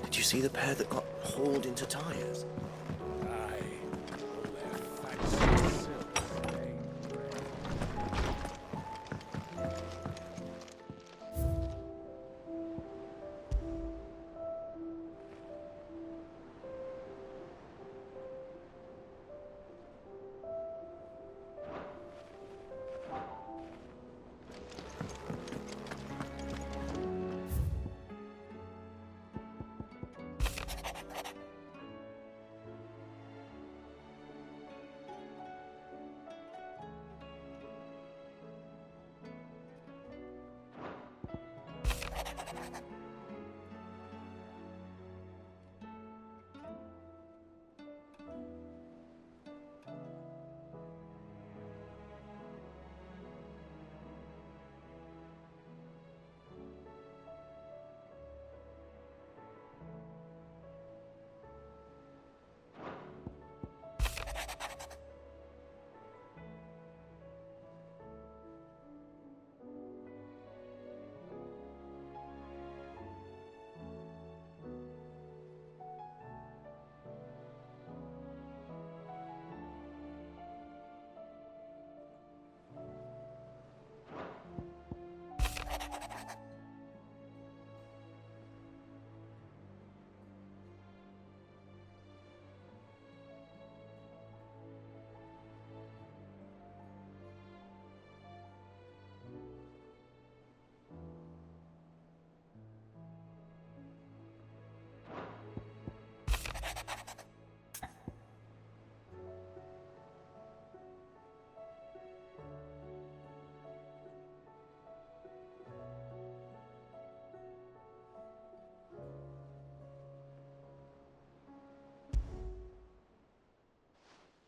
Did you see the pair that got hauled into tires? Aye. All their fancy silks stained red.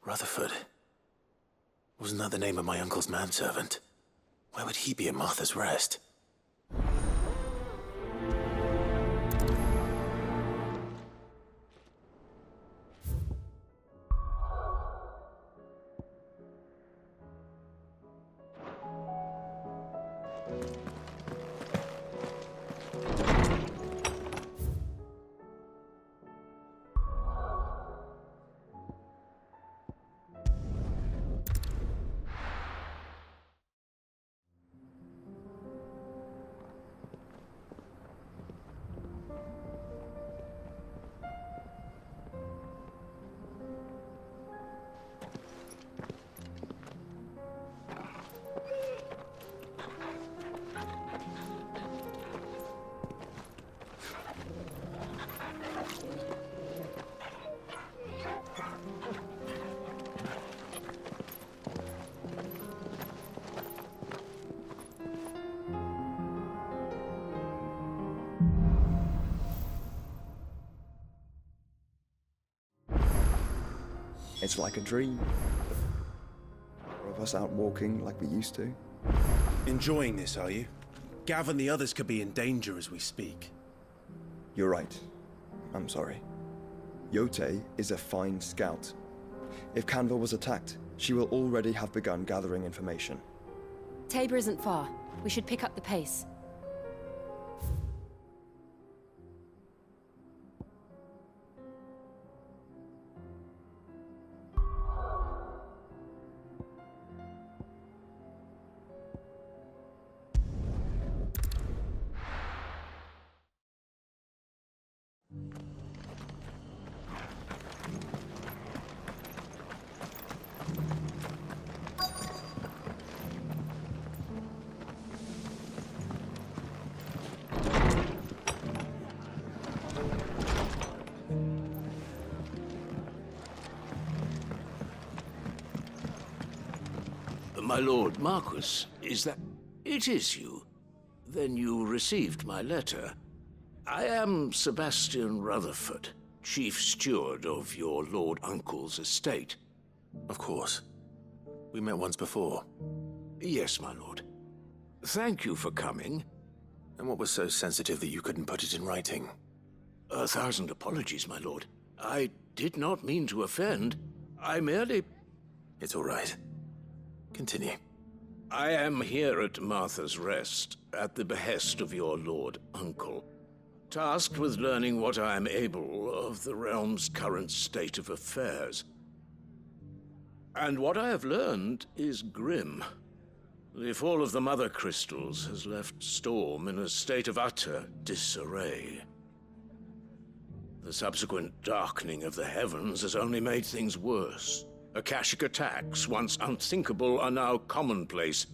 Rutherford. Wasn't that the name of my uncle's manservant? Why would he be at Martha's Rest? It's like a dream. Four of us out walking like we used to. Enjoying this, are you? Gav and the others could be in danger as we speak. You're right. I'm sorry. Yote is a fine scout. If Canva was attacked, she will already have begun gathering information. Tabor isn't far. We should pick up the pace. My lord Marquis, is that... It is you. Then you received my letter. I am Sebastian Rutherford, chief steward of your lord uncle's estate. Of course. We met once before. Yes, my lord. Thank you for coming. And what was so sensitive that you couldn't put it in writing? 1,000 apologies, my lord. I did not mean to offend. I merely... It's all right. Continue. I am here at Martha's Rest, at the behest of your lord uncle. tasked with learning what I am able of the realm's current state of affairs. And what I have learned is grim. The fall of the Mother Crystals has left Storm in a state of utter disarray. The subsequent darkening of the heavens has only made things worse. Akashic attacks, once unthinkable, are now commonplace.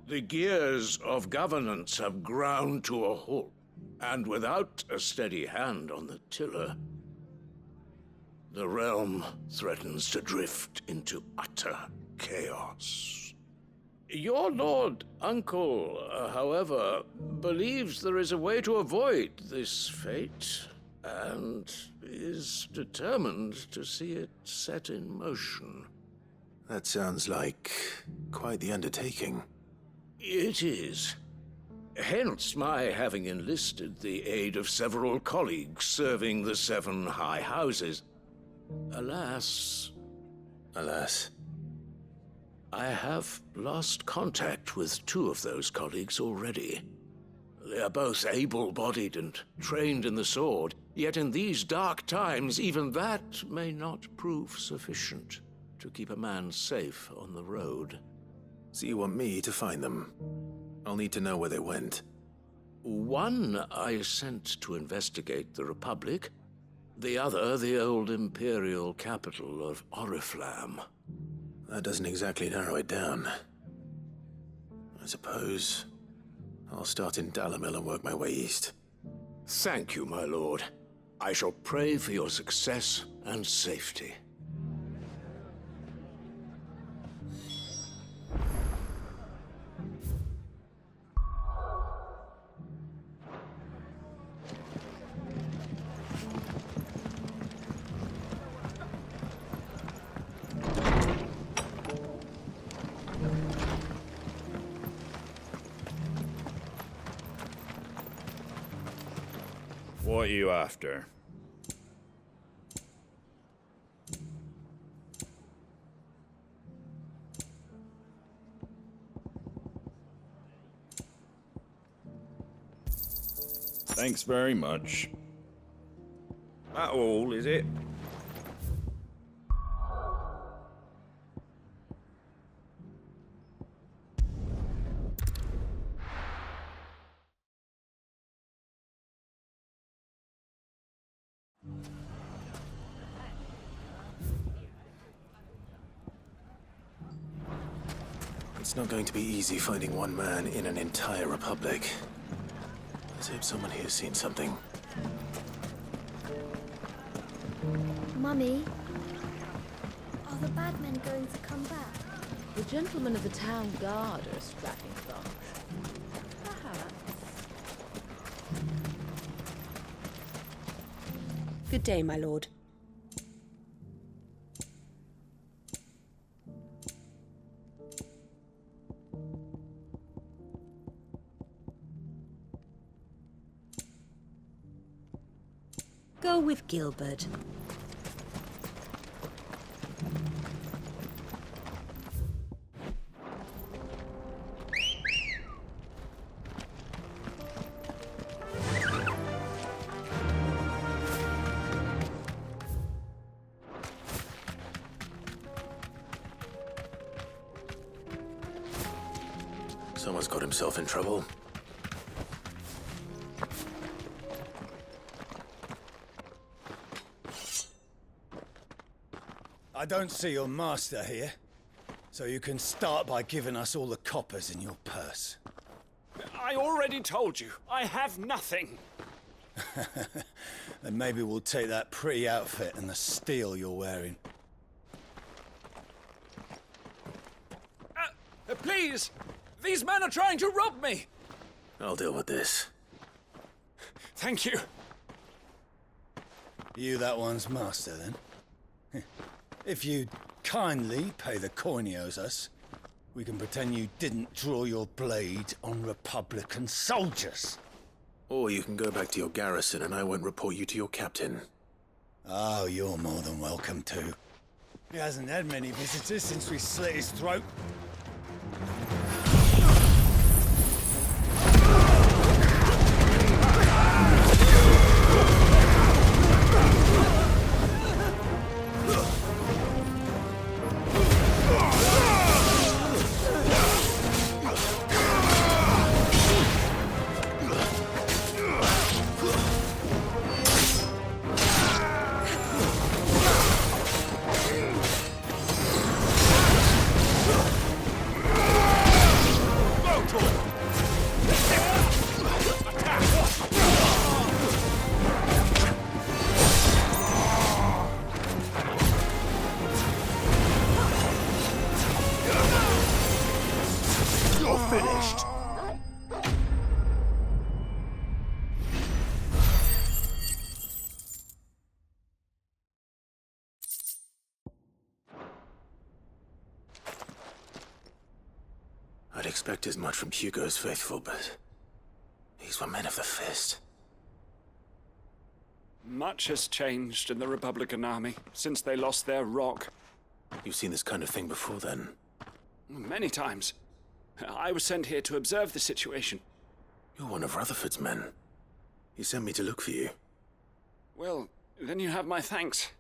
The gears of governance have ground to a halt, and without a steady hand on the tiller, the realm threatens to drift into utter chaos. Your Lord Uncle, however, believes there is a way to avoid this fate, and is determined to see it set in motion. That sounds like quite the undertaking. It is. Hence my having enlisted the aid of several colleagues serving the 7 high houses. Alas, I have lost contact with 2 of those colleagues already. They are both able-bodied and trained in the sword, yet in these dark times, even that may not prove sufficient to keep a man safe on the road. So you want me to find them? I'll need to know where they went. One I sent to investigate the Republic, the other the old Imperial capital of Oriflamme. That doesn't exactly narrow it down. I suppose I'll start in Dalamil and work my way east. Thank you, my lord. I shall pray for your success and safety. What are you after? Thanks very much. That all, is it? It's not going to be easy finding one man in an entire republic. Let's hope someone here's seen something. Mummy, are the bad men going to come back? The gentlemen of the town guard are strapping bunch. Perhaps. Good day, my lord. Go with Gilbert. Someone's got himself in trouble. I don't see your master here, so you can start by giving us all the coppers in your purse. I already told you, I have nothing. Then maybe we'll take that pretty outfit and the steel you're wearing. Please! These men are trying to rob me! I'll deal with this. Thank you. You that one's master, then? If you'd kindly pay the coin he owes us, we can pretend you didn't draw your blade on Republican soldiers. Or you can go back to your garrison and I won't report you to your captain. Oh, you're more than welcome to. He hasn't had many visitors since we slit his throat. expect as much from Hugo's faithful, but these were men of the fist. Much has changed in the Republican army since they lost their rock. You've seen this kind of thing before, then? Many times. I was sent here to observe the situation. You're one of Rutherford's men. He sent me to look for you. Well, then you have my thanks.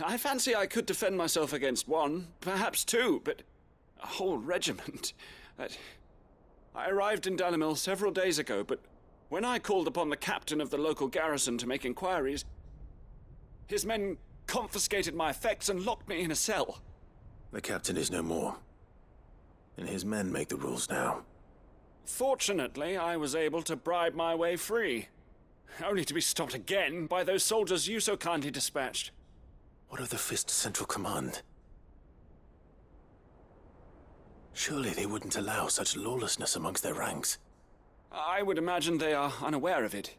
I fancy I could defend myself against one, perhaps two, but a whole regiment. I arrived in Dalimil several days ago, but when I called upon the captain of the local garrison to make inquiries, his men confiscated my effects and locked me in a cell. The captain is no more, and his men make the rules now. Fortunately, I was able to bribe my way free, only to be stopped again by those soldiers you so kindly dispatched. What of the Fist Central Command? Surely they wouldn't allow such lawlessness amongst their ranks. I would imagine they are unaware of it.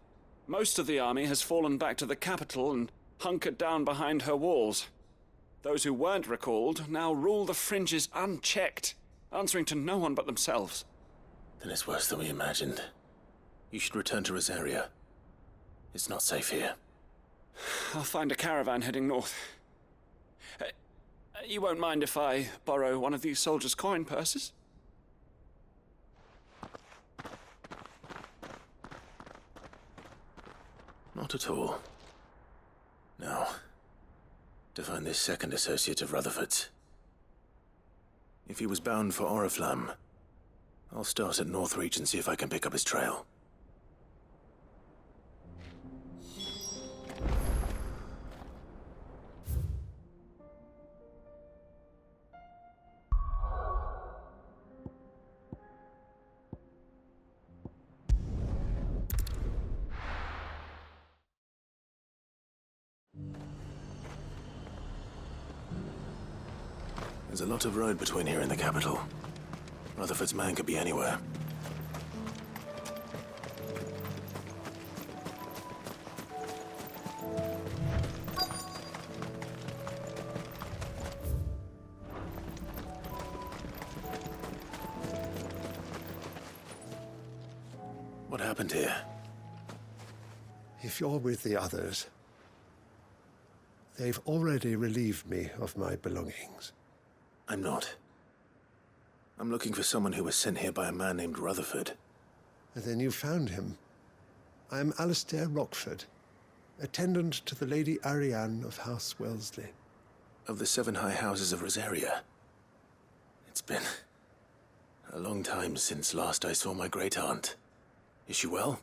Most of the army has fallen back to the capital and hunkered down behind her walls. Those who weren't recalled now rule the fringes unchecked, answering to no one but themselves. Then it's worse than we imagined. You should return to Rosaria. It's not safe here. I'll find a caravan heading north. You won't mind if I borrow one of these soldiers' coin purses? Not at all. Now, to find this second associate of Rutherford's. If he was bound for Oriflamme, I'll start at Northreach and see if I can pick up his trail. There's a lot of road between here and the capital. Rutherford's man could be anywhere. What happened here? If you're with the others, they've already relieved me of my belongings. I'm not. I'm looking for someone who was sent here by a man named Rutherford. And then you found him. I am Alistair Rockford, attendant to the Lady Ariane of House Wellesley. Of the 7 high houses of Rosaria. It's been a long time since last I saw my great-aunt. Is she well?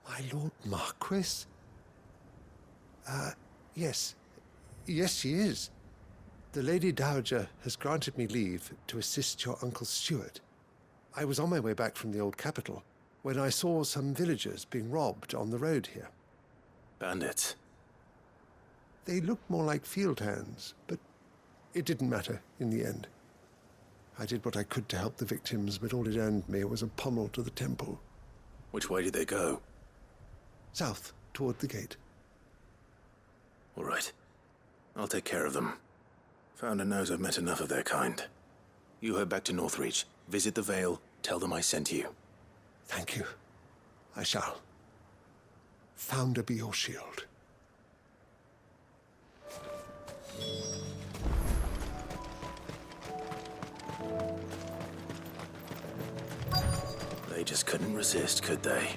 My Lord Marquis? Yes. Yes, she is. The Lady Dowager has granted me leave to assist your Uncle Stuart. I was on my way back from the old capital when I saw some villagers being robbed on the road here. Bandits? They looked more like field hands, but it didn't matter in the end. I did what I could to help the victims, but all it earned me was a pommel to the temple. Which way did they go? South, toward the gate. All right. I'll take care of them. Founder knows I've met enough of their kind. You head back to Northreach, visit the Vale, tell them I sent you. Thank you. I shall. Founder be your shield. They just couldn't resist, could they?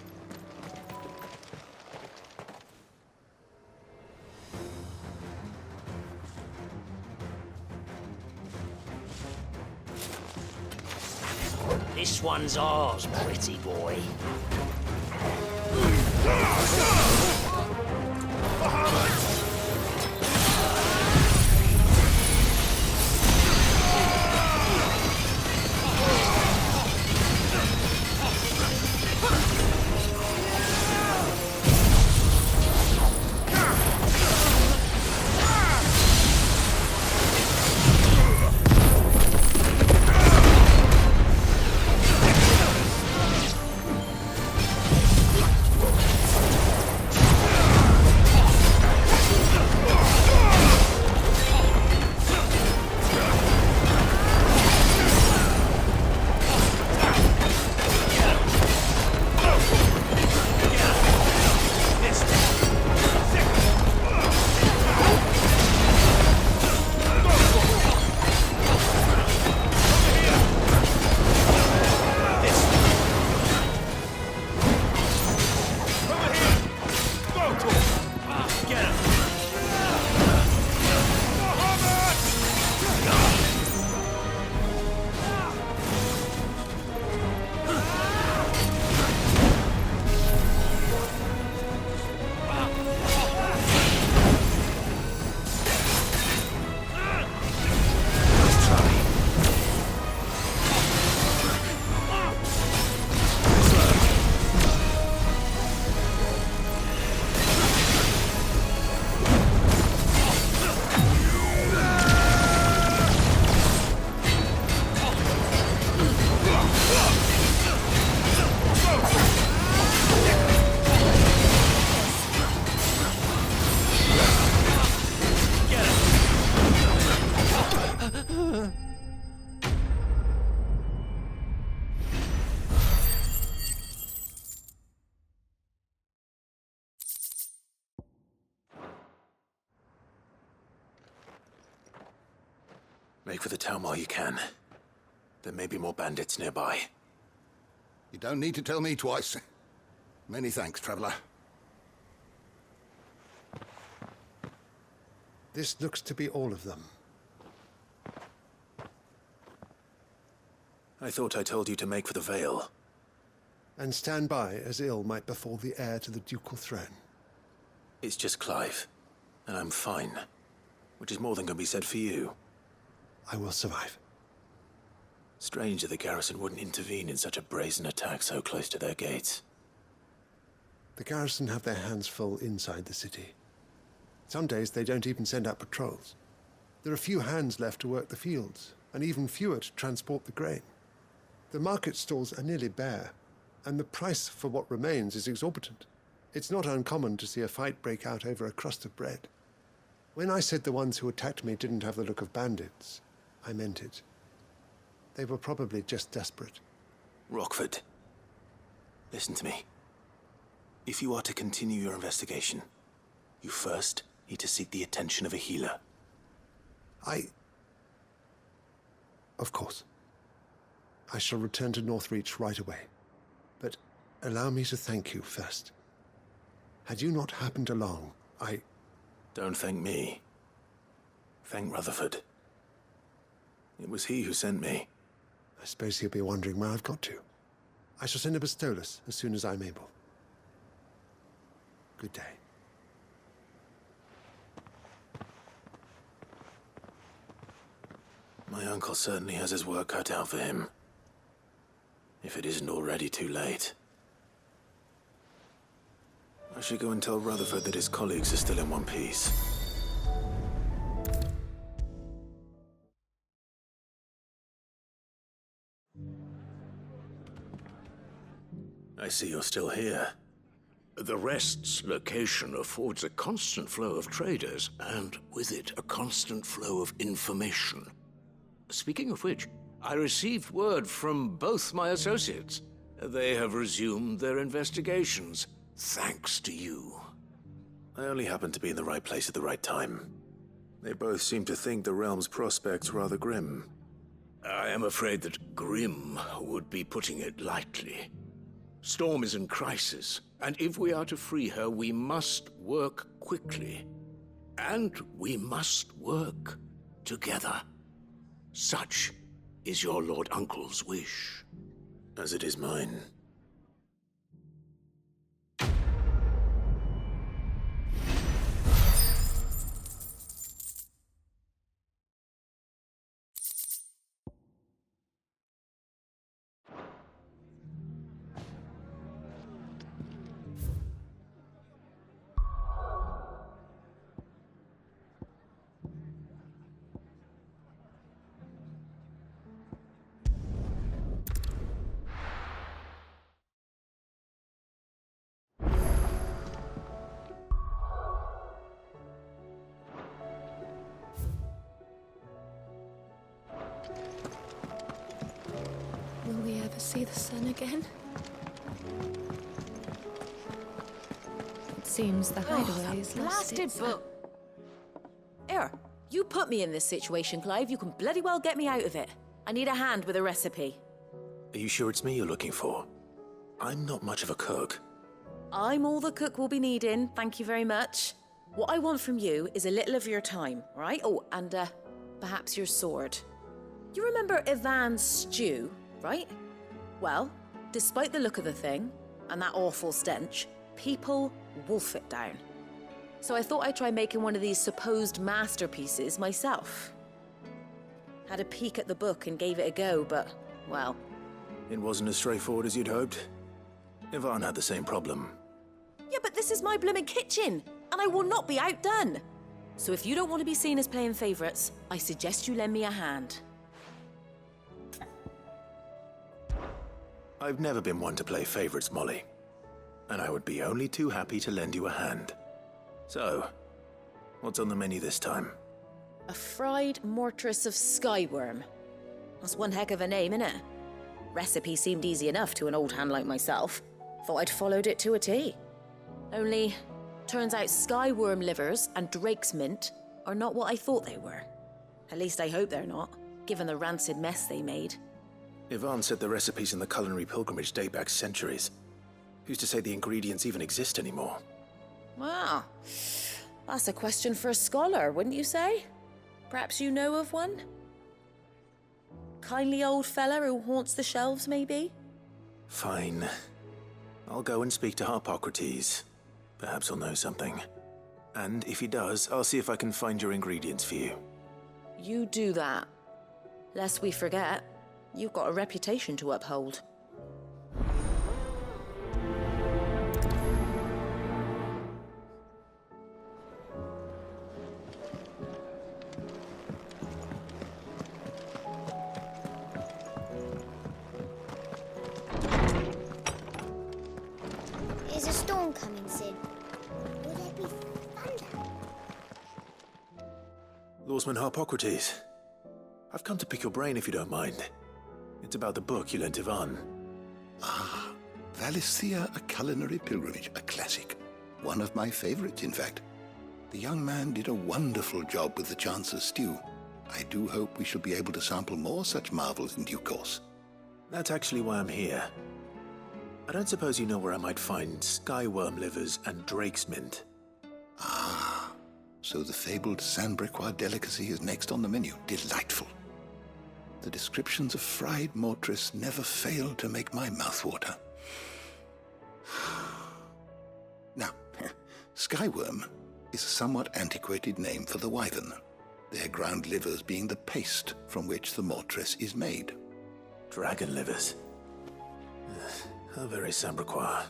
This one's ours, pretty boy. Make for the town while you can. There may be more bandits nearby. You don't need to tell me twice. Many thanks, traveler. This looks to be all of them. I thought I told you to make for the Vale. And stand by as ill might befall the heir to the ducal throne. It's just Clive, and I'm fine. Which is more than can be said for you. I will survive. Strange that the garrison wouldn't intervene in such a brazen attack so close to their gates. The garrison have their hands full inside the city. Some days they don't even send out patrols. There are few hands left to work the fields, and even fewer to transport the grain. The market stalls are nearly bare, and the price for what remains is exorbitant. It's not uncommon to see a fight break out over a crust of bread. When I said the ones who attacked me didn't have the look of bandits, I meant it. They were probably just desperate. Rockford, listen to me. If you are to continue your investigation, you first need to seek the attention of a healer. Of course. I shall return to Northreach right away. But allow me to thank you first. Had you not happened along, Don't thank me. Thank Rutherford. It was he who sent me. I suppose he'll be wondering where I've got to. I shall send a Bastolus as soon as I'm able. Good day. My uncle certainly has his work cut out for him. If it isn't already too late. I should go and tell Rutherford that his colleagues are still in one piece. I see you're still here. The Rest's location affords a constant flow of traders, and with it, a constant flow of information. Speaking of which, I received word from both my associates. They have resumed their investigations, thanks to you. I only happened to be in the right place at the right time. They both seem to think the realm's prospects rather grim. I am afraid that grim would be putting it lightly. Storm is in crisis, and if we are to free her, we must work quickly. And we must work together. Such is your Lord Uncle's wish. As it is mine. Will we ever see the sun again? It seems the hideaway is lost Blasted its... book. Here, you put me in this situation, Clive. You can bloody well get me out of it. I need a hand with a recipe. Are you sure it's me you're looking for? I'm not much of a cook. I'm all the cook will be needing, thank you very much. What I want from you is a little of your time, right? Oh, and perhaps your sword. You remember Ivan's stew, right? Well, despite the look of the thing, and that awful stench, people wolf it down. So I thought I'd try making one of these supposed masterpieces myself. Had a peek at the book and gave it a go, but, well... It wasn't as straightforward as you'd hoped. Ivan had the same problem. Yeah, but this is my blooming kitchen, and I will not be outdone. So if you don't want to be seen as playing favourites, I suggest you lend me a hand. I've never been one to play favorites, Molly. And I would be only too happy to lend you a hand. So, what's on the menu this time? A fried mortress of skyworm. That's one heck of a name, innit? Recipe seemed easy enough to an old hand like myself. Thought I'd followed it to a T. Only, turns out skyworm livers and drake's mint are not what I thought they were. At least I hope they're not. given the rancid mess they made. Ivan said the recipes in the culinary pilgrimage date back centuries. Who's to say the ingredients even exist anymore? Wow. That's a question for a scholar, wouldn't you say? Perhaps you know of one? Kindly old fella who haunts the shelves, maybe? Fine. I'll go and speak to Harpocrates. Perhaps he'll know something. And if he does, I'll see if I can find your ingredients for you. You do that. Lest we forget, you've got a reputation to uphold. Is a storm coming soon? Will there be thunder? Lawsman Harpocrates, I've come to pick your brain if you don't mind. It's about the book you lent Ivan. Ah, Valisthea, A Culinary Pilgrimage, a classic. One of my favorites, in fact. The young man did a wonderful job with the Chance's stew. I do hope we shall be able to sample more such marvels in due course. That's actually why I'm here. I don't suppose you know where I might find skyworm livers and drake's mint. Ah, so the fabled Sandbrequois delicacy is next on the menu. Delightful. The descriptions of fried mortress never fail to make my mouth water. Now, skyworm is a somewhat antiquated name for the wyvern, their ground livers being the paste from which the mortress is made. Dragon livers. How very Sandbrequois.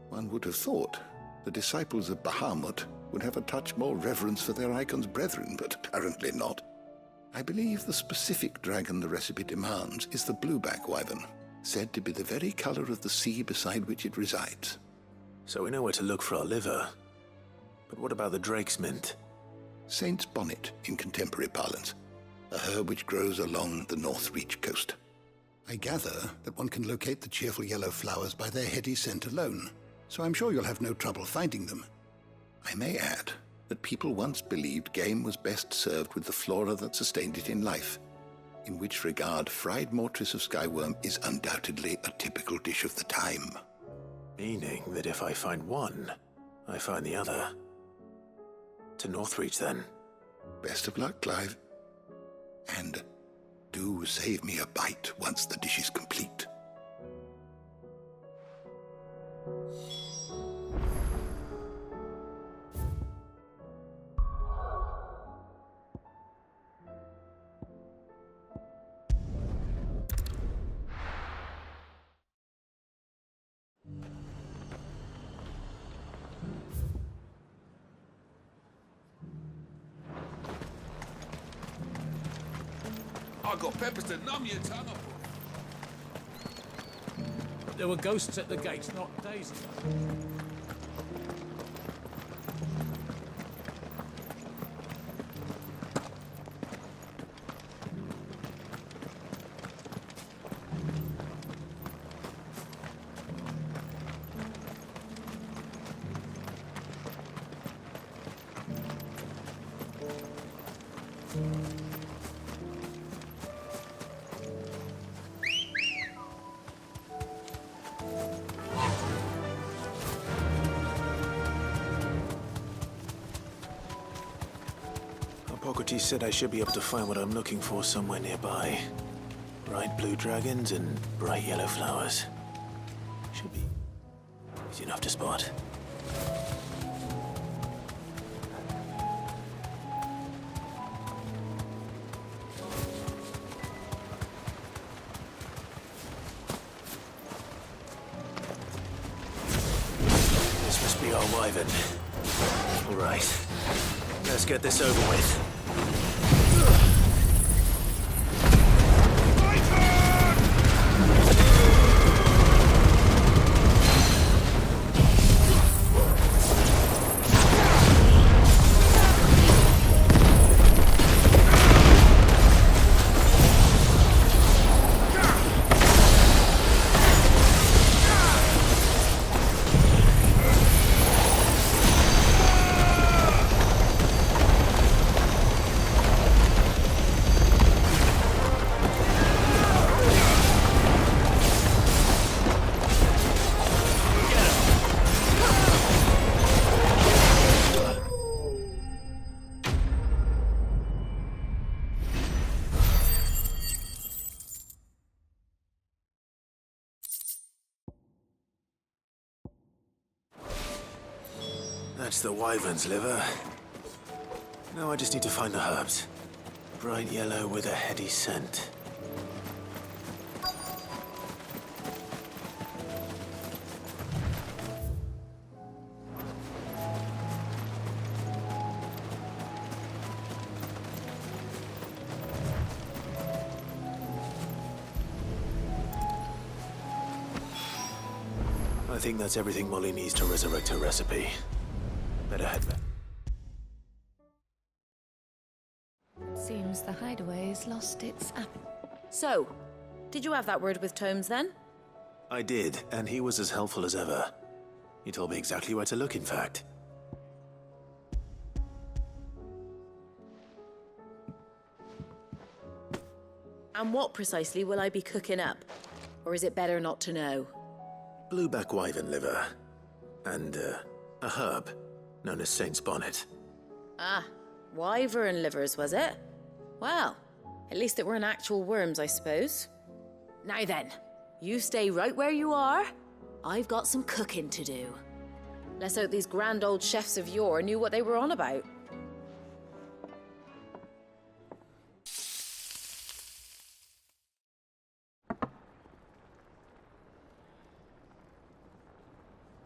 One would have thought the disciples of Bahamut would have a touch more reverence for their icon's brethren, but apparently not. I believe the specific dragon the recipe demands is the blueback wyvern, said to be the very color of the sea beside which it resides. So we know where to look for our liver. But what about the drake's mint? Saint's bonnet in contemporary parlance, a herb which grows along the North Reach coast. I gather that one can locate the cheerful yellow flowers by their heady scent alone, so I'm sure you'll have no trouble finding them. I may add that people once believed game was best served with the flora that sustained it in life, in which regard fried mortress of skyworm is undoubtedly a typical dish of the time. Meaning that if I find one, I find the other. To Northreach, then. Best of luck, Clive. And do save me a bite once the dish is complete. I got peppers to numb your tongue up. There were ghosts at the gates not days ago. Hippocrates said I should be able to find what I'm looking for somewhere nearby. Bright blue dragons and bright yellow flowers. Should be easy enough to spot. This must be our wyvern. All right. Let's get this over with. That's the wyvern's liver. Now I just need to find the herbs. Bright yellow with a heady scent. I think that's everything Molly needs to resurrect her recipe. Better head back. Seems the hideaway's lost its appetite. So, did you have that word with Tomes then? I did, and he was as helpful as ever. He told me exactly where to look, in fact. And what precisely will I be cooking up? Or is it better not to know? Blueback wyvern liver. And, a herb known as Saint's Bonnet. Ah, wyvern livers, was it? Well, at least it weren't actual worms, I suppose. Now then, you stay right where you are. I've got some cooking to do. Let's hope these grand old chefs of yore knew what they were on about.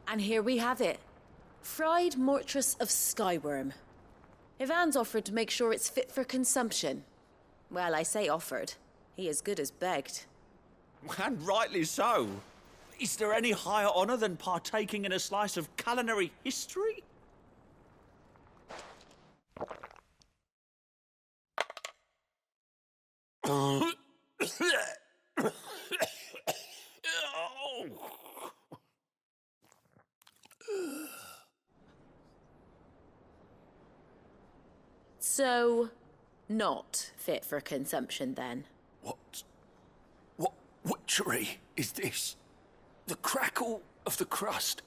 And here we have it. Fried mortress of skyworm. Ivan's offered to make sure it's fit for consumption. Well, I say offered. He as good as begged. And rightly so. Is there any higher honour than partaking in a slice of culinary history? So, not fit for consumption then? What witchery is this? The crackle of the crust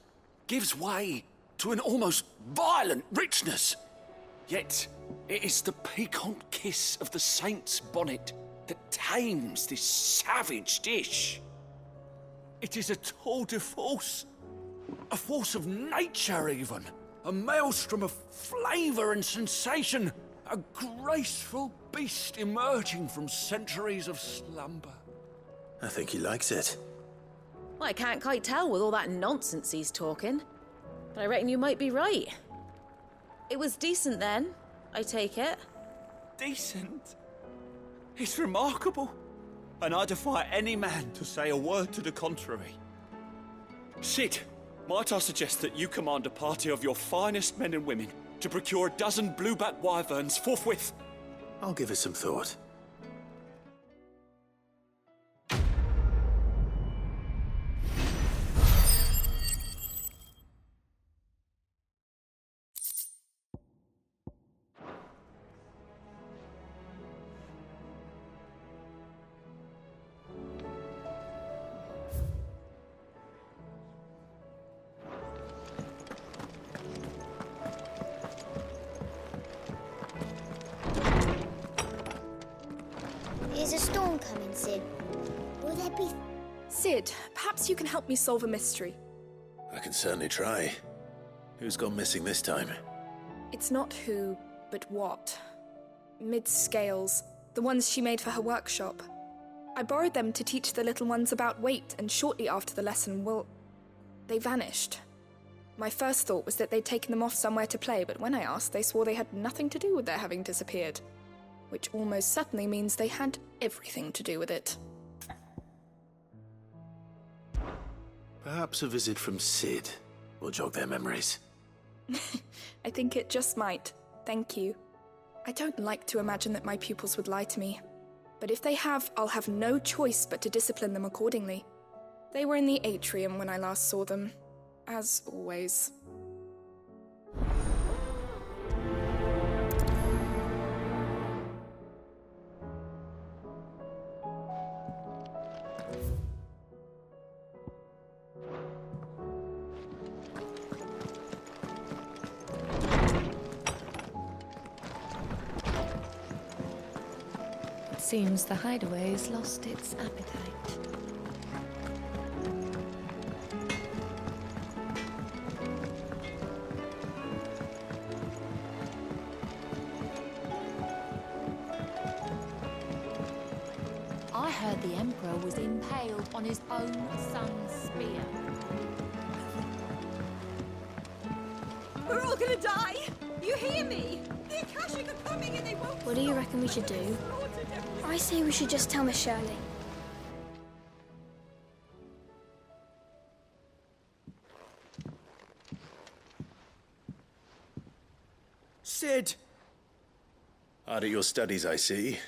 gives way to an almost violent richness. Yet, it is the piquant kiss of the saint's bonnet that tames this savage dish. It is a tour de force, a force of nature even, a maelstrom of flavour and sensation, a graceful beast emerging from centuries of slumber. I think he likes it. Well, I can't quite tell with all that nonsense he's talking. But I reckon you might be right. It was decent then, I take it. Decent? It's remarkable. And I defy any man to say a word to the contrary. Sid, might I suggest that you command a party of your finest men and women to procure a dozen blueback wyverns forthwith? I'll give it some thought. Is a storm coming, Sid? Will there be... Sid, perhaps you can help me solve a mystery. I can certainly try. Who's gone missing this time? It's not who, but what. Mid's scales, the ones she made for her workshop. I borrowed them to teach the little ones about weight, and shortly after the lesson, well, they vanished. My first thought was that they'd taken them off somewhere to play, but when I asked, they swore they had nothing to do with their having disappeared. Which almost certainly means they had everything to do with it. Perhaps a visit from Sid will jog their memories. I think it just might. Thank you. I don't like to imagine that my pupils would lie to me. But if they have, I'll have no choice but to discipline them accordingly. They were in the atrium when I last saw them, as always. Seems the hideaway's lost its appetite. heard the Emperor was impaled on his own son's spear. We're all gonna die! You hear me? The Akashic are coming and they won't... What do you reckon we should do? I say we should just tell Miss Shirley. Sid! Hard at your studies, I see.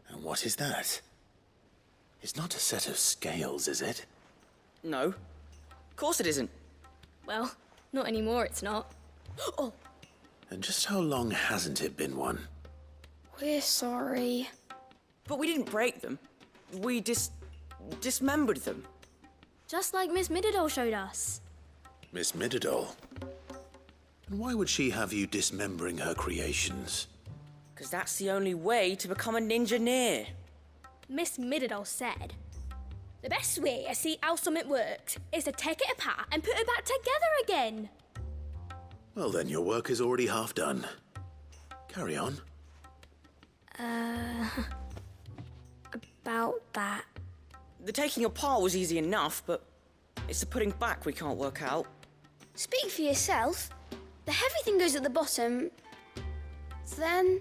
And what is that? It's not a set of scales, is it? No. Of course it isn't. Well, not anymore, it's not. Oh! And just how long hasn't it been one? We're sorry. But we didn't break them. We dismembered them. Just like Miss Mididol showed us. Miss Mididol? And why would she have you dismembering her creations? Because that's the only way to become a ninja-neer. Miss Mididol said, the best way to see how something works is to take it apart and put it back together again. Well then, your work is already half done. Carry on. About that. The taking apart was easy enough, but it's the putting back we can't work out. Speak for yourself. The heavy thing goes at the bottom. Then...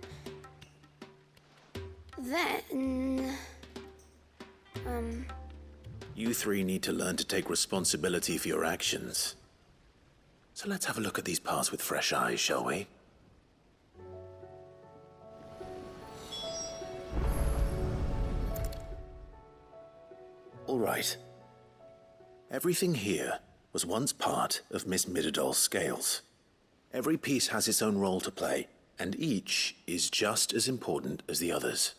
You three need to learn to take responsibility for your actions. So let's have a look at these parts with fresh eyes, shall we? All right. Everything here was once part of Miss Mididol's scales. Every piece has its own role to play, and each is just as important as the others.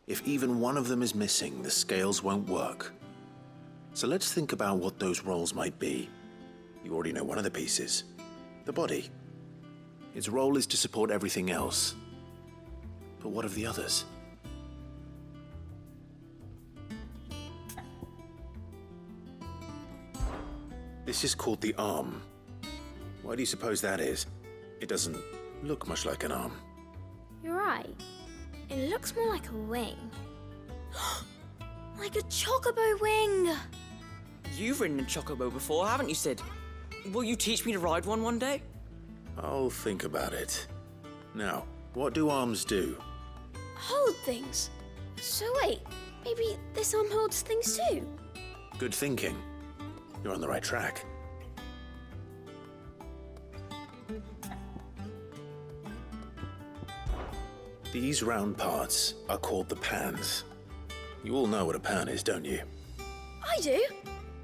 If even one of them is missing, the scales won't work. So let's think about what those roles might be. You already know one of the pieces, the body. Its role is to support everything else. But what of the others? This is called the arm. Why do you suppose that is? It doesn't look much like an arm. You're right. It looks more like a wing. Like a chocobo wing! You've ridden a chocobo before, haven't you, Sid? Will you teach me to ride one day? I'll think about it. Now, what do arms do? Hold things. So wait, maybe this arm holds things too? Good thinking. You're on the right track. These round parts are called the pans. You all know what a pan is, don't you? I do.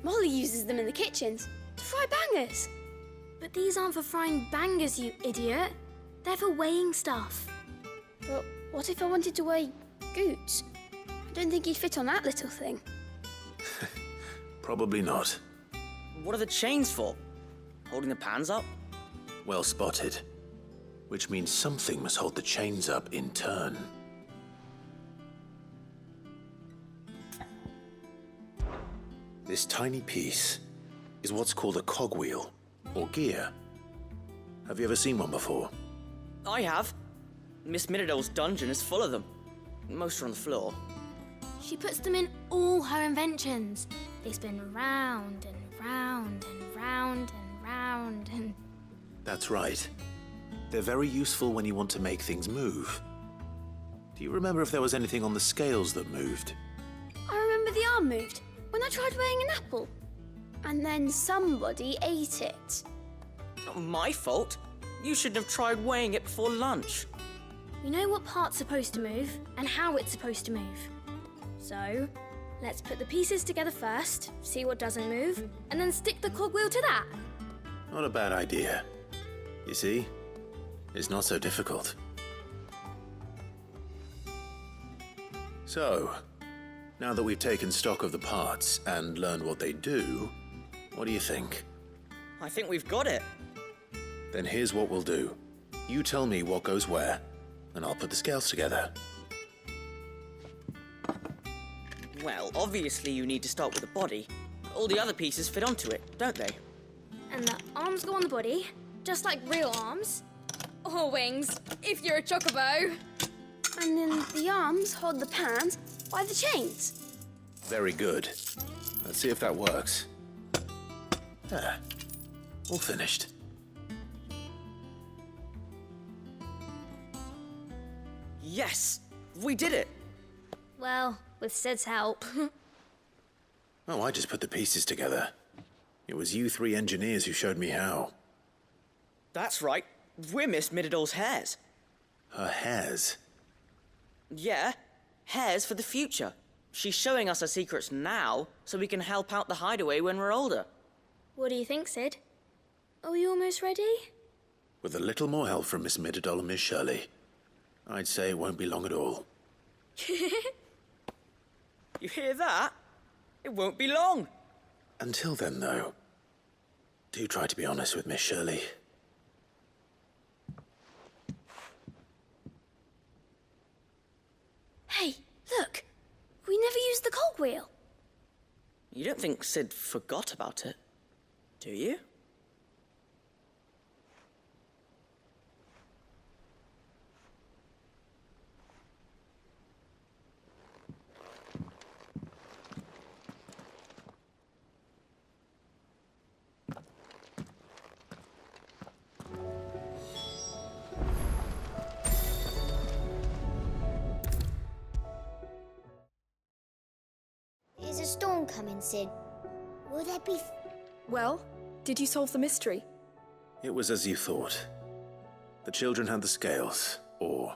Molly uses them in the kitchens to fry bangers. But these aren't for frying bangers, you idiot. They're for weighing stuff. But what if I wanted to weigh goods? I don't think he'd fit on that little thing. Probably not. What are the chains for? Holding the pans up? Well spotted. Which means something must hold the chains up in turn. This tiny piece is what's called a cogwheel, or gear. Have you ever seen one before? I have. Miss Mididol's dungeon is full of them. Most are on the floor. She puts them in all her inventions. They spin round and round and round and round and... That's right. They're very useful when you want to make things move. Do you remember if there was anything on the scales that moved? I remember the arm moved when I tried weighing an apple. And then somebody ate it. Not my fault. You shouldn't have tried weighing it before lunch. We know what part's supposed to move and how it's supposed to move. So, let's put the pieces together first, see what doesn't move, and then stick the cogwheel to that. Not a bad idea. You see? It's not so difficult. So, now that we've taken stock of the parts and learned what they do, what do you think? I think we've got it. Then here's what we'll do. You tell me what goes where, and I'll put the scales together. Well, obviously you need to start with the body. All the other pieces fit onto it, don't they? And the arms go on the body, just like real arms. Or wings, if you're a chocobo. And then the arms hold the pans, By the chains? Very good. Let's see if that works. Ah, all finished. Yes! We did it! Well, with Sid's help. Oh, I just put the pieces together. It was you three engineers who showed me how. That's right. We're Miss Mididol's hairs. Her hairs? Yeah, hairs for the future. She's showing us her secrets now, so we can help out the hideaway when we're older. What do you think, Sid? Are we almost ready? With a little more help from Miss Mididol and Miss Shirley, I'd say it won't be long at all. You hear that? It won't be long. Until then, though, do try to be honest with Miss Shirley. Hey, look! We never used the cogwheel. You don't think Sid forgot about it, do you? Is a storm coming, Sid? Will there be... Well, did you solve the mystery? It was as you thought. The children had the scales, or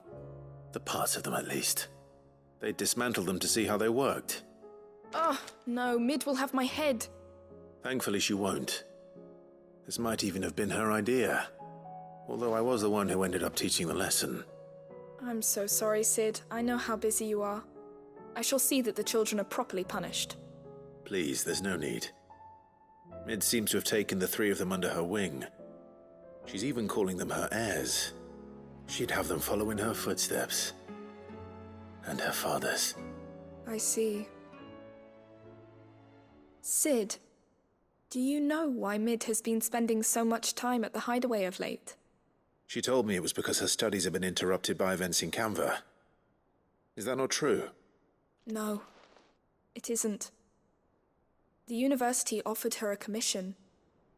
the parts of them at least. They dismantled them to see how they worked. Oh, no, Mid will have my head. Thankfully she won't. This might even have been her idea. Although I was the one who ended up teaching the lesson. I'm so sorry, Sid. I know how busy you are. I shall see that the children are properly punished. Please, there's no need. Mid seems to have taken the three of them under her wing. She's even calling them her heirs. She'd have them follow in her footsteps. And her father's. I see. Sid, do you know why Mid has been spending so much time at the hideaway of late? She told me it was because her studies have been interrupted by events in Canva. Is that not true? No, it isn't. The university offered her a commission.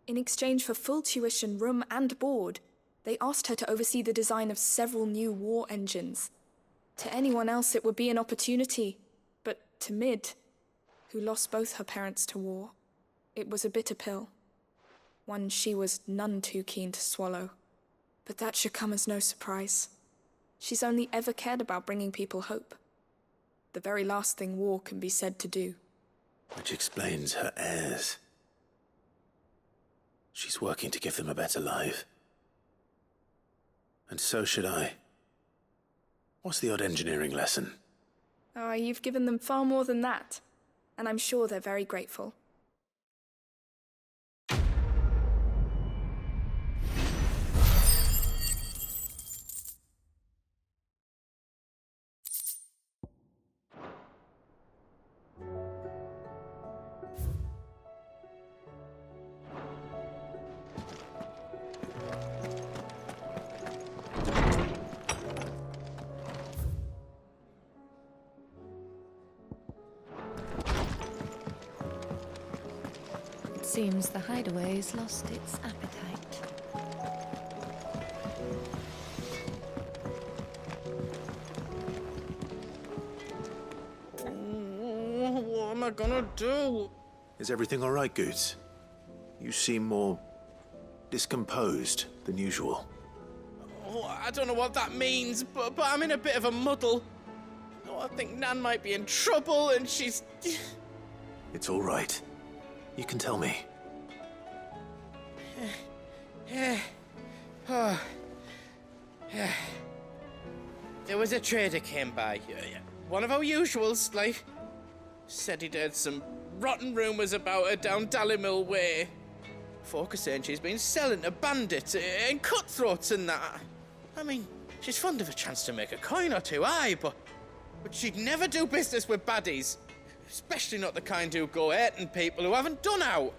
In exchange for full tuition, room and board, they asked her to oversee the design of several new war engines. To anyone else it would be an opportunity, but to Mid, who lost both her parents to war, it was a bitter pill. One she was none too keen to swallow. But that should come as no surprise. She's only ever cared about bringing people hope. The very last thing war can be said to do. Which explains her heirs. She's working to give them a better life. And so should I. What's the odd engineering lesson? Oh, you've given them far more than that. And I'm sure they're very grateful. Seems the hideaway's lost its appetite. What am I gonna do? Is everything all right, Goots? You seem more discomposed than usual. Oh, I don't know what that means, but I'm in a bit of a muddle. Oh, I think Nan might be in trouble and she's... It's all right. You can tell me. There was a trader came by. One of our usuals, like. Said he'd heard some rotten rumours about her down Dallimil Way. Folk are saying she's been selling to bandits and cutthroats and that. I mean, she's fond of a chance to make a coin or two, aye, but she'd never do business with baddies. Especially not the kind who go hurting people who haven't done out.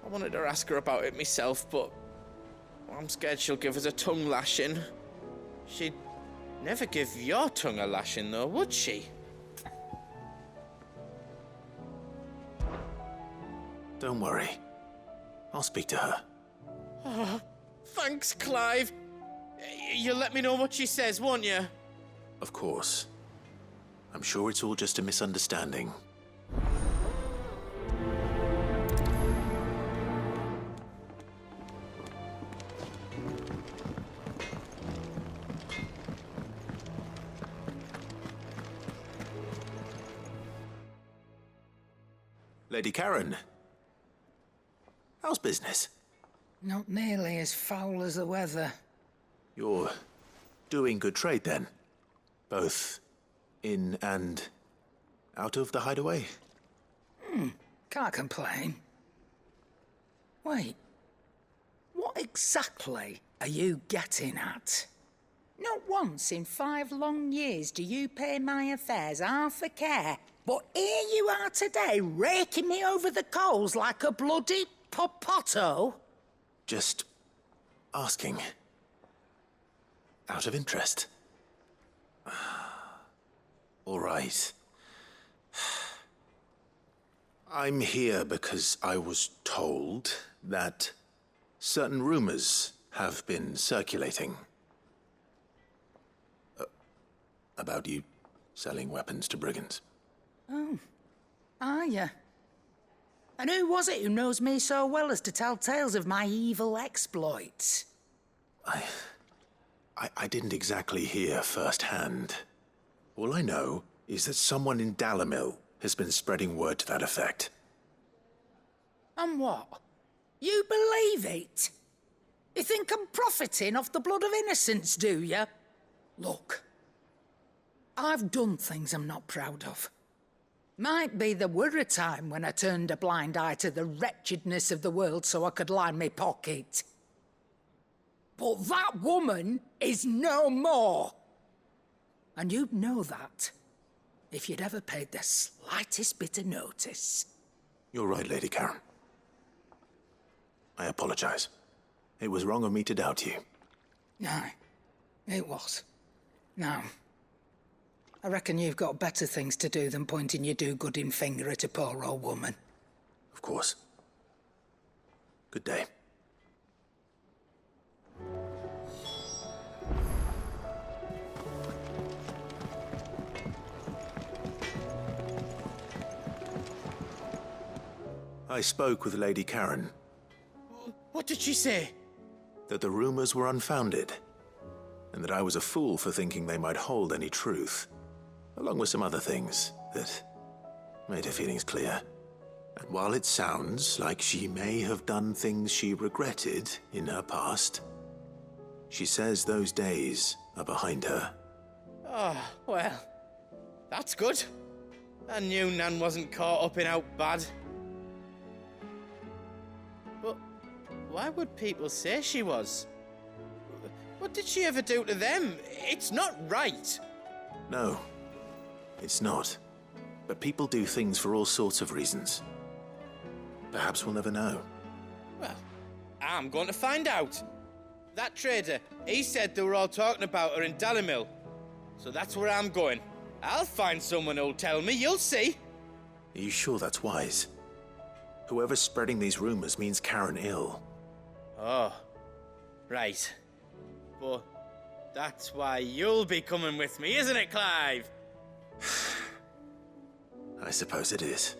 I wanted to ask her about it myself, but I'm scared she'll give us a tongue lashing. She'd never give your tongue a lashing, though, would she? Don't worry. I'll speak to her. Oh, thanks, Clive. You'll let me know what she says, won't you? Of course. I'm sure it's all just a misunderstanding. Lady Karen, how's business? Not nearly as foul as the weather. You're doing good trade then? Both in and out of the hideaway? Can't complain. Wait, what exactly are you getting at? Not once in 5 long years do you pay my affairs half a care, but here you are today, raking me over the coals like a bloody popoto? Just asking. Out of interest. All right. I'm here because I was told that certain rumors have been circulating. About you selling weapons to brigands. Oh, are ya? And who was it who knows me so well as to tell tales of my evil exploits? I didn't exactly hear firsthand. All I know is that someone in Dalimil has been spreading word to that effect. And what? You believe it? You think I'm profiting off the blood of innocents, do you? Look, I've done things I'm not proud of. Might be there were a time when I turned a blind eye to the wretchedness of the world so I could line my pocket. But that woman is no more. And you'd know that if you'd ever paid the slightest bit of notice. You're right, Lady Karen. I apologize. It was wrong of me to doubt you. Aye, it was. Now, I reckon you've got better things to do than pointing your do-gooding finger at a poor old woman. Of course. Good day. I spoke with Lady Karen. What did she say? That the rumors were unfounded, and that I was a fool for thinking they might hold any truth, along with some other things that made her feelings clear. And while it sounds like she may have done things she regretted in her past, she says those days are behind her. Oh, well, that's good. I knew Nan wasn't caught up in out bad. But why would people say she was? What did she ever do to them? It's not right. No, it's not. But people do things for all sorts of reasons. Perhaps we'll never know. Well, I'm going to find out. That trader, he said they were all talking about her in Dalimil. So that's where I'm going. I'll find someone who'll tell me, you'll see. Are you sure that's wise? Whoever's spreading these rumors means Karen ill. Oh, right. But that's why you'll be coming with me, isn't it, Clive? I suppose it is.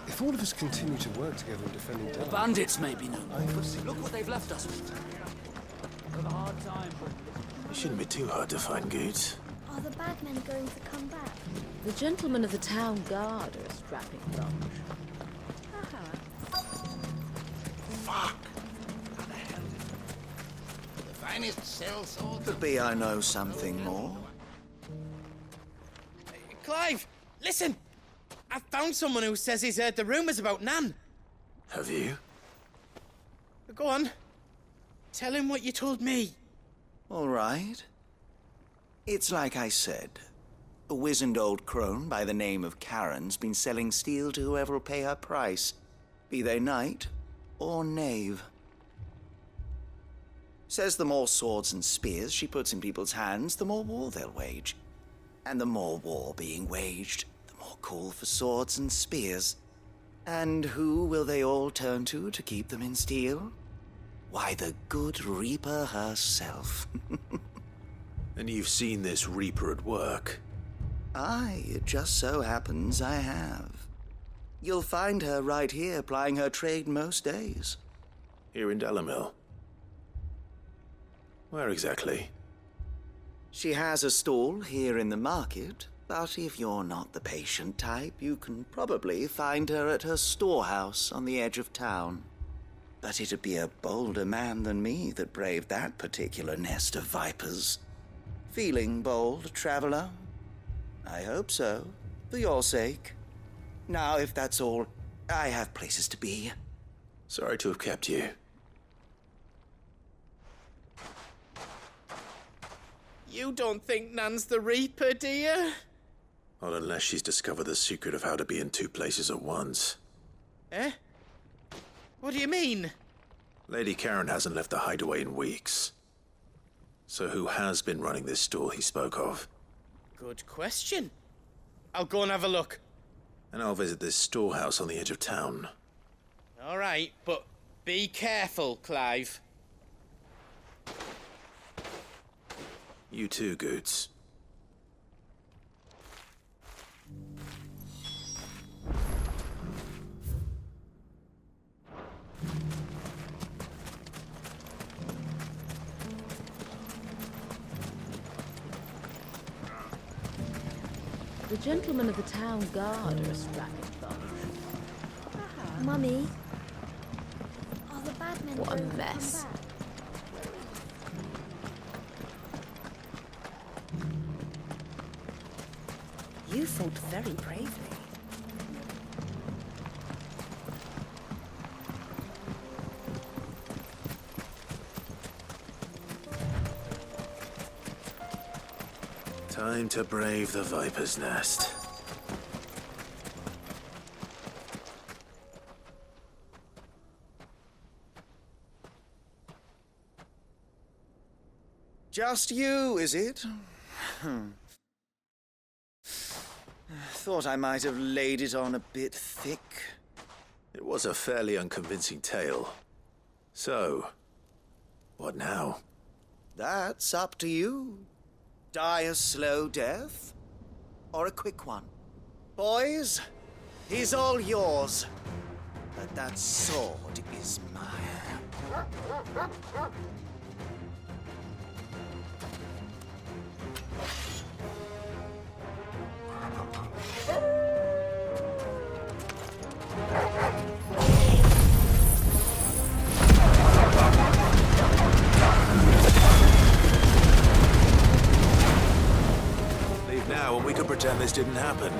If all of us continue to work together in defending The Dalimil, bandits may be no more. Look what they've left us with. With a hard time. It shouldn't be too hard to find goods. Are the bagmen going to come back? The gentlemen of the town guard are a strapping bunch. Fuck! How the hell did the finest cell sword? Could be I know something more. Clive, listen! I found someone who says he's heard the rumors about Nan. Have you? Go on. Tell him what you told me. All right. It's like I said. A wizened old crone by the name of Karen's been selling steel to whoever will pay her price, be they knight or knave. Says the more swords and spears she puts in people's hands, the more war they'll wage. And the more war being waged, the more call for swords and spears. And who will they all turn to keep them in steel? Why, the good Reaper herself. And you've seen this Reaper at work? Aye, it just so happens I have. You'll find her right here plying her trade most days. Here in Dalimil? Where exactly? She has a stall here in the market, but if you're not the patient type, you can probably find her at her storehouse on the edge of town. But it'd be a bolder man than me that braved that particular nest of vipers. Feeling bold, traveler? I hope so, for your sake. Now, if that's all, I have places to be. Sorry to have kept you. You don't think Nan's the Reaper, do you? Not unless she's discovered the secret of how to be in two places at once. Eh? What do you mean? Lady Karen hasn't left the hideaway in weeks. So who has been running this stall he spoke of? Good question. I'll go and have a look. And I'll visit this storehouse on the edge of town. All right, but be careful, Clive. You too, Goots. The gentlemen of the town guard are a strapping bunch. Mummy, are the bad men What a going to come mess. back? You fought very bravely. Time to brave the Viper's Nest. Just you, is it? Thought I might have laid it on a bit thick. It was a fairly unconvincing tale. So, what now? That's up to you. Die a slow death, or a quick one. Boys, he's all yours. But that sword is mine. Leave now and we can pretend this didn't happen.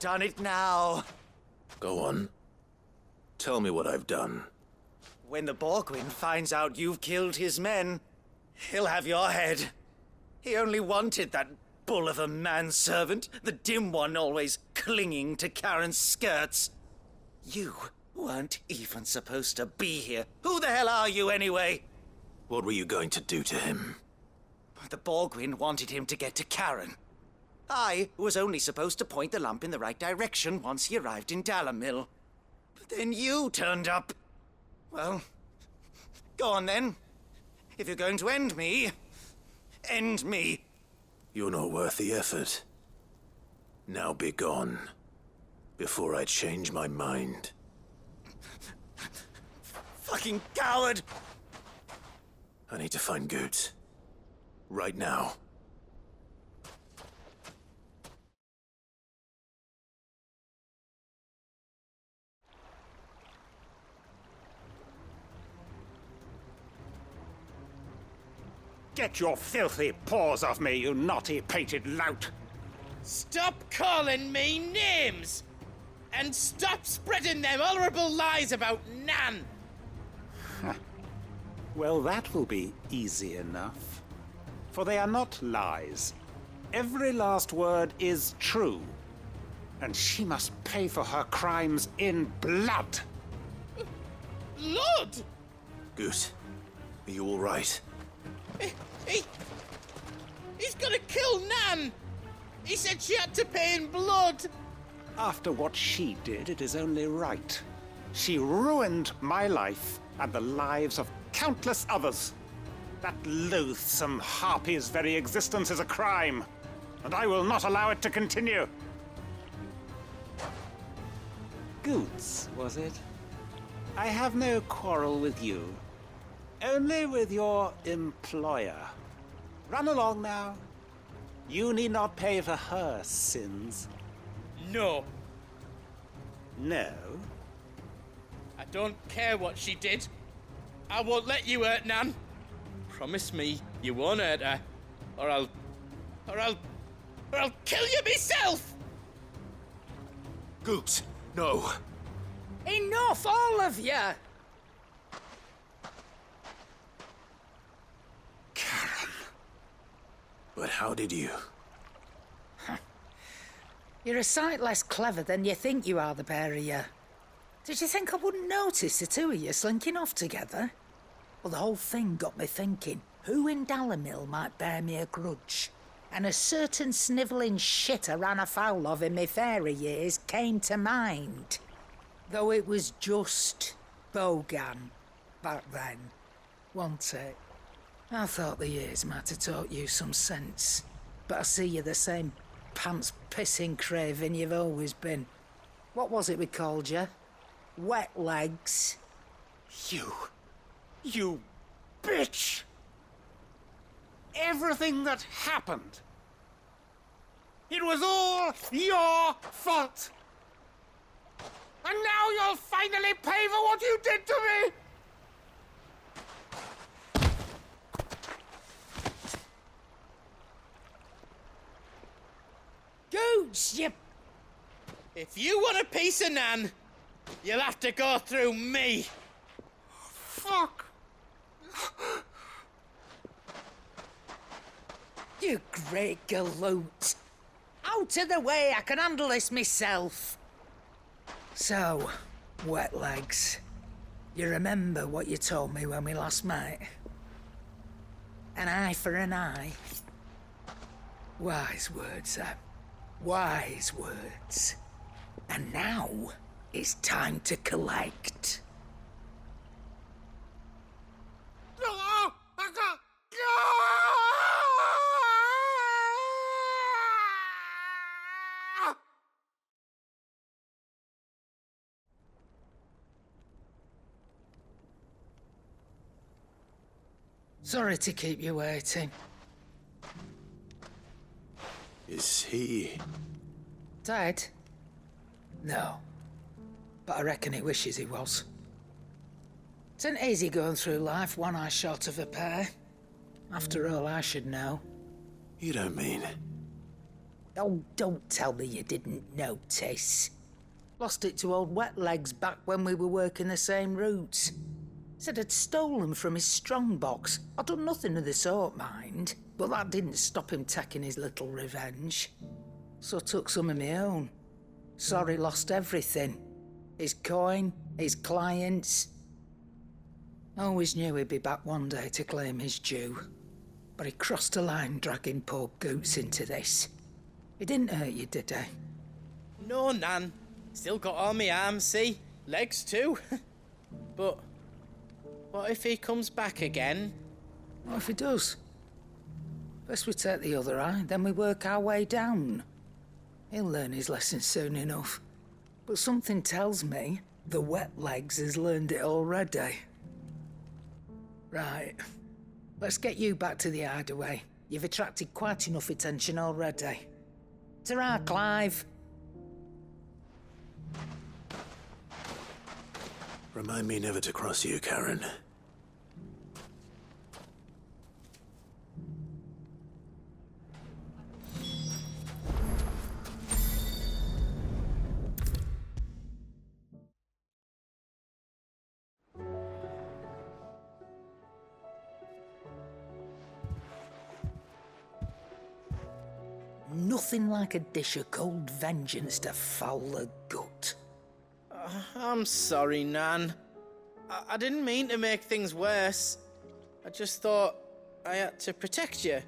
done it now. Go on. Tell me what I've done. When the Borgwyn finds out you've killed his men, he'll have your head. He only wanted that bull of a manservant, the dim one always clinging to Karen's skirts. You weren't even supposed to be here. Who the hell are you, anyway? What were you going to do to him? The Borgwyn wanted him to get to Karen. I was only supposed to point the lamp in the right direction once he arrived in Dalamil. But then you turned up. Well, go on then. If you're going to end me, end me. You're not worth the effort. Now be gone, before I change my mind. Fucking coward! I need to find Goots. Right now. Get your filthy paws off me, you naughty-pated lout! Stop calling me names! And stop spreading them horrible lies about Nan! Well, that will be easy enough. For they are not lies. Every last word is true. And she must pay for her crimes in blood. Blood? Goose, are you all right? He's gonna kill Nan! He said she had to pay in blood! After what she did, it is only right. She ruined my life and the lives of countless others. That loathsome harpy's very existence is a crime, and I will not allow it to continue. Goots, was it? I have no quarrel with you. Only with your employer. Run along now. You need not pay for her sins. No. No? I don't care what she did. I won't let you hurt Nan. Promise me you won't hurt her, or I'll kill you myself! Goots, no. Enough, all of you! But how did you? You're a sight less clever than you think you are, the pair of you. Did you think I wouldn't notice the two of you slinking off together? Well, the whole thing got me thinking, who in Dalamil might bear me a grudge? And a certain snivelling shit I ran afoul of in my fairy years came to mind. Though it was just Bogan back then, wasn't it? I thought the years might have taught you some sense, but I see you're the same pants-pissing craven you've always been. What was it we called you? Wet legs? You bitch! Everything that happened, it was all your fault! And now you'll finally pay for what you did to me! Goots, you... If you want a piece of Nan, you'll have to go through me. Fuck! You great galoot. Out of the way, I can handle this myself. So, wet legs, you remember what you told me when we last met? An eye for an eye. Wise words, wise words. And now, it's time to collect. Sorry to keep you waiting. Is he... Dead? No. But I reckon he wishes he was. It ain't easy going through life one eye short of a pair. After all, I should know. You don't mean... Oh, don't tell me you didn't notice. Lost it to old Wet Legs back when we were working the same routes. Said I'd stolen from his strongbox. I'd done nothing of the sort, mind, but that didn't stop him taking his little revenge. So I took some of my own. Sorry, lost everything. His coin, his clients. Always knew he'd be back one day to claim his due. But he crossed a line dragging poor Goots into this. He didn't hurt you, did he? No, Nan. Still got all my arms, see? Legs too. But what if he comes back again? What if he does? First we take the other eye, then we work our way down. He'll learn his lesson soon enough. But something tells me the Wet Legs has learned it already. Right. Let's get you back to the hideaway. You've attracted quite enough attention already. Ta-ra, Clive. Remind me never to cross you, Karen. Nothing like a dish of cold vengeance to foul the gut. I'm sorry, Nan. I didn't mean to make things worse. I just thought I had to protect you.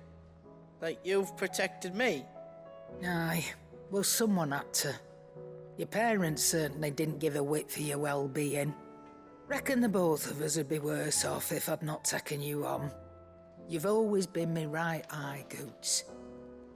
Like you've protected me. Aye, well, someone had to. Your parents certainly didn't give a whit for your well-being. Reckon the both of us would be worse off if I'd not taken you on. You've always been me right eye, Goots.